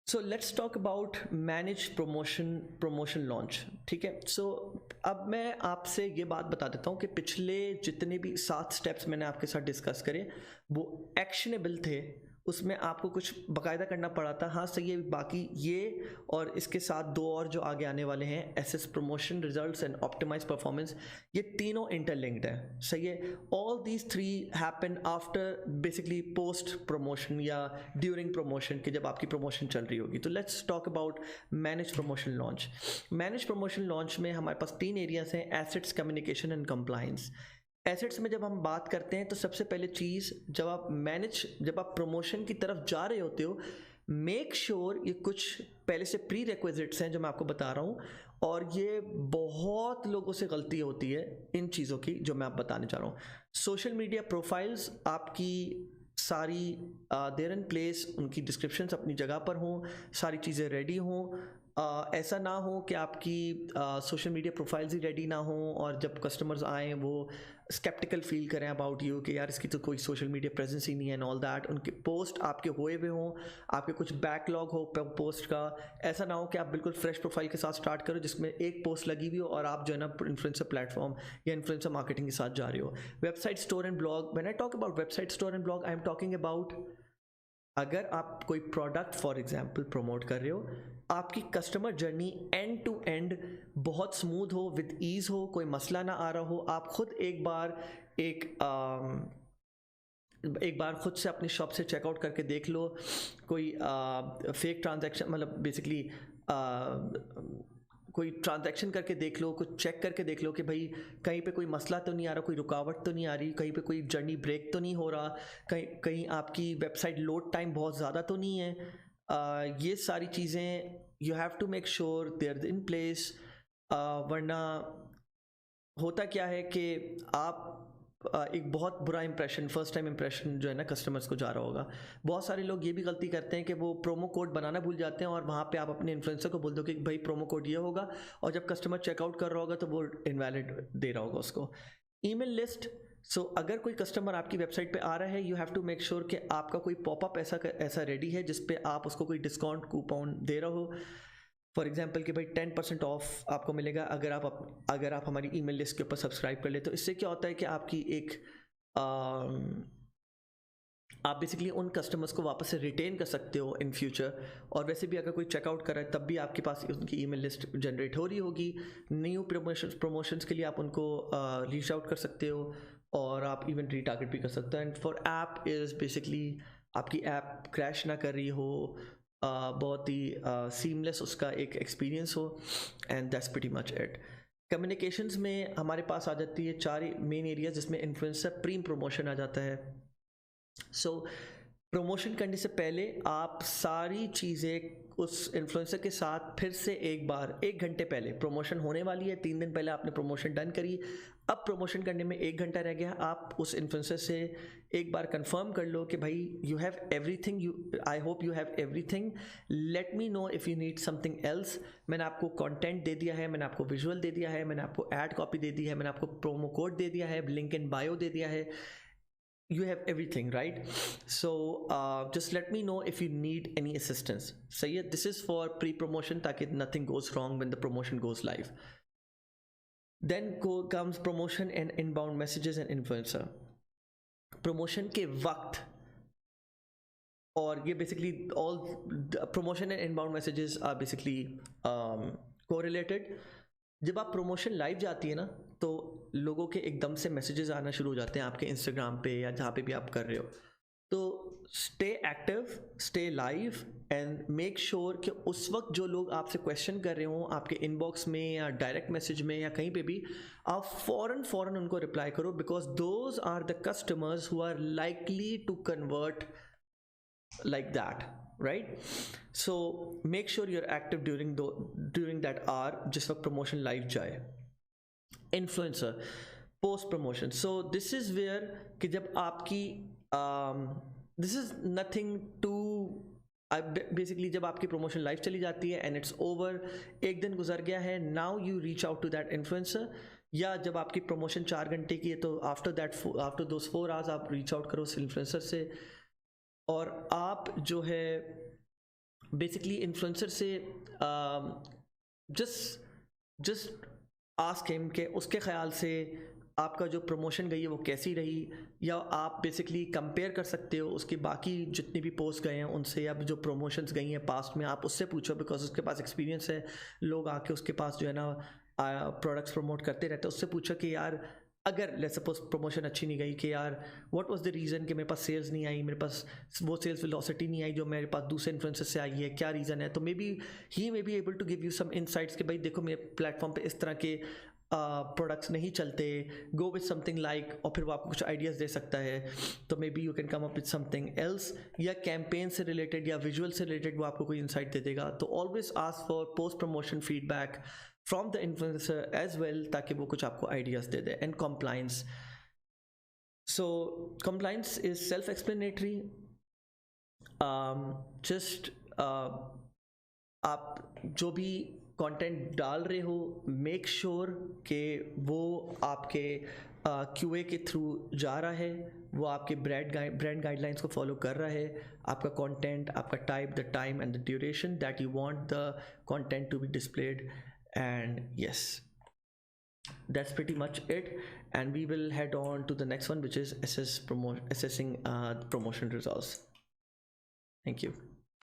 So let's talk about manage promotion launch. ठीक है, सो अब मैं आपसे ये बात बता देता हूँ कि पिछले जितने भी 7 स्टेप्स मैंने आपके साथ डिस्कस करे वो एक्शनेबल थे। उसमें आपको कुछ बाकायदा करना पड़ा था। हाँ सही है, बाकी ये और इसके साथ 2 और जो आगे आने वाले हैं, assess promotion results and optimise performance, ये तीनों इंटरलिंक्ड है। सही है, all these 3 happen after basically post promotion या ड्यूरिंग प्रमोशन के, जब आपकी प्रमोशन चल रही होगी। तो let's talk about manage promotion launch. Manage promotion launch में हमारे पास 3 एरियाज हैं, assets, communication and compliance. Assets में जब हम बात करते हैं तो सबसे पहले चीज़, जब आप प्रमोशन की तरफ जा रहे होते हो, मेक श्योर ये कुछ पहले से प्री रिक्विजिट्स हैं जो मैं आपको बता रहा हूँ, और ये बहुत लोगों से गलती होती है इन चीज़ों की जो मैं आप बताने जा रहा हूँ। सोशल मीडिया प्रोफाइल्स आपकी सारी देयर इन प्लेस, उनकी डिस्क्रिप्शंस अपनी जगह पर हों, सारी चीज़ें रेडी हों। ऐसा ना हो कि आपकी सोशल मीडिया प्रोफाइल्स ही रेडी ना हो और जब कस्टमर्स आएँ वो स्केप्टिकल फील करें अबाउट यू कि यार इसकी तो कोई सोशल मीडिया प्रेजेंस ही नहीं है एंड ऑल दैट। उनके पोस्ट आपके हुए हुए हों, आपके कुछ बैकलॉग हो पोस्ट का। ऐसा ना हो कि आप बिल्कुल फ्रेश प्रोफाइल के साथ स्टार्ट करो जिसमें एक पोस्ट लगी हुई हो और आप जो है ना इन्फ्लुएंसर प्लेटफॉर्म या इन्फ्लुएंसर मार्केटिंग के साथ जा रहे हो। Website store and blog, when I talk about website store and blog, I am talking about अगर आप कोई प्रोडक्ट फॉर एग्जांपल प्रमोट कर रहे हो, आपकी customer journey end to end बहुत स्मूथ हो, विद ईज हो, कोई मसला ना आ रहा हो। आप खुद एक बार खुद से अपनी शॉप से चेकआउट करके देख लो, कोई फेक ट्रांजैक्शन, मतलब बेसिकली कोई ट्रांजैक्शन करके देख लो, कुछ चेक करके देख लो कि भाई कहीं पे कोई मसला तो नहीं आ रहा, कोई रुकावट तो नहीं आ रही, कहीं पे कोई जर्नी ब्रेक तो नहीं हो रहा, कहीं आपकी वेबसाइट लोड टाइम बहुत ज़्यादा तो नहीं है। ये सारी चीज़ें you have to make sure they are in place. वरना होता क्या है कि आप एक बहुत बुरा इंप्रेशन, फर्स्ट टाइम इंप्रेशन जो है ना कस्टमर्स को जा रहा होगा। बहुत सारे लोग ये भी गलती करते हैं कि वो प्रोमो कोड बनाना भूल जाते हैं और वहाँ पे आप अपने इन्फ्लुएंसर को बोल दो कि भाई प्रोमो कोड ये होगा, और जब कस्टमर चेकआउट कर रहा होगा तो वो इनवैलिड दे रहा होगा उसको। ईमेल लिस्ट, सो अगर कोई कस्टमर आपकी वेबसाइट पे आ रहा है, you have to make sure कि आपका कोई पॉपअप ऐसा रेडी है जिस पे आप उसको कोई डिस्काउंट कूपन दे रहे हो। फॉर एग्जाम्पल कि भाई 10% ऑफ आपको मिलेगा अगर आप हमारी ईमेल लिस्ट के ऊपर सब्सक्राइब कर ले। तो इससे क्या होता है कि आपकी एक आप बेसिकली उन कस्टमर्स को वापस से रिटेन कर सकते हो इन फ्यूचर। और वैसे भी अगर कोई चेकआउट कर रहा है तब भी आपके पास उनकी ईमेल लिस्ट जनरेट हो रही होगी। न्यू प्रमोशंस के लिए आप उनको रीच आउट कर सकते हो और आप इवन रीटारगेट भी कर सकते हो। And for app is basically आपकी ऐप क्रैश ना कर रही हो, बहुत ही सीमलेस उसका एक एक्सपीरियंस हो, and that's pretty much it. Communications में हमारे पास आ जाती है 4 मेन एरिया जिसमें इन्फ्लुएंसर प्री प्रमोशन आ जाता है। सो प्रमोशन करने से पहले आप सारी चीज़ें उस इन्फ्लुएंसर के साथ फिर से एक घंटे पहले, प्रमोशन होने वाली है 3 दिन पहले आपने प्रमोशन डन करी, अब प्रमोशन करने में 1 घंटा रह गया, आप उस इन्फ्लुएंसर से एक बार कंफर्म कर लो कि भाई you have everything, I hope you have everything, let me know if you need something else. मैंने आपको कंटेंट दे दिया है, मैंने आपको विजुअल दे दिया है, मैंने आपको ऐड कॉपी दे दी है, मैंने आपको प्रोमो कोड दे दिया है, लिंक इन बायो दे दिया है, you have everything, right? So just let me know if you need any assistance. So yeah, this is for pre-promotion ताकि nothing goes wrong when the promotion goes live. Then comes promotion and inbound messages and influencer. Promotion के वक्त, और ये basically all promotion and inbound messages are basically correlated. जब आप promotion live जाती है ना तो लोगों के एकदम से मैसेजेस आना शुरू हो जाते हैं आपके इंस्टाग्राम पे या जहाँ पे भी आप कर रहे हो। तो stay active, stay live and make sure कि उस वक्त जो लोग आपसे क्वेश्चन कर रहे हो आपके इनबॉक्स में या डायरेक्ट मैसेज में या कहीं पे भी, आप फ़ौरन उनको रिप्लाई करो, because those are the customers who are likely to convert like that, right? So make sure you're active during that hour जिस वक्त promotion live जाए। Influencer post promotion, so this is where कि जब आपकी this is nothing to basically जब आपकी promotion live चली जाती है and it's over, एक दिन गुजर गया है, now you reach out to that influencer, या जब आपकी promotion 4 घंटे की है तो after those 4 hours आप reach out करो उस influencer से, और आप जो है बेसिकली इन्फ्लुएंसर से जस्ट आस्क हिम कि उसके ख्याल से आपका जो प्रमोशन गई है वो कैसी रही, या आप बेसिकली कंपेयर कर सकते हो उसके बाकी जितनी भी पोस्ट गए हैं उनसे, या जो प्रमोशंस गई हैं पास्ट में आप उससे पूछो, बिकॉज उसके पास एक्सपीरियंस है। लोग आके उसके पास जो है ना प्रोडक्ट्स प्रमोट करते रहते हैं, उससे पूछो कि यार अगर लेट्स सपोज प्रमोशन अच्छी नहीं गई कि यार व्हाट वाज द रीज़न कि मेरे पास सेल्स नहीं आई, मेरे पास वो सेल्स वेलोसिटी नहीं आई जो मेरे पास दूसरे इन्फ्लुएंसर से आई है, क्या रीज़न है। तो maybe he may be able to give you some insights कि भाई देखो मेरे प्लेटफॉर्म पे इस तरह के प्रोडक्ट्स नहीं चलते, गो विथ समथिंग लाइक, और फिर वो आपको कुछ आइडियाज़ दे सकता है। तो maybe you can come up with something else, या कैंपेन से रिलेटेड या विजुअल से रिलेटेड वो आपको कोई इंसाइट दे देगा। तो always ask for post promotion feedback from the influencer as well, ताकि वो कुछ आपको आइडियाज़ दे दे। And compliance, so compliance is self-explanatory. just आप जो भी कंटेंट डाल रहे हो मेक श्योर कि वो आपके QA के थ्रू जा रहा है, वो आपके ब्रांड गाइडलाइंस को फॉलो कर रहा है। आपका कंटेंट, आपका type, the time and the duration that you want the content to be displayed, and yes, that's pretty much it. And we will head on to the next one, which is assessing promotion results. Thank you.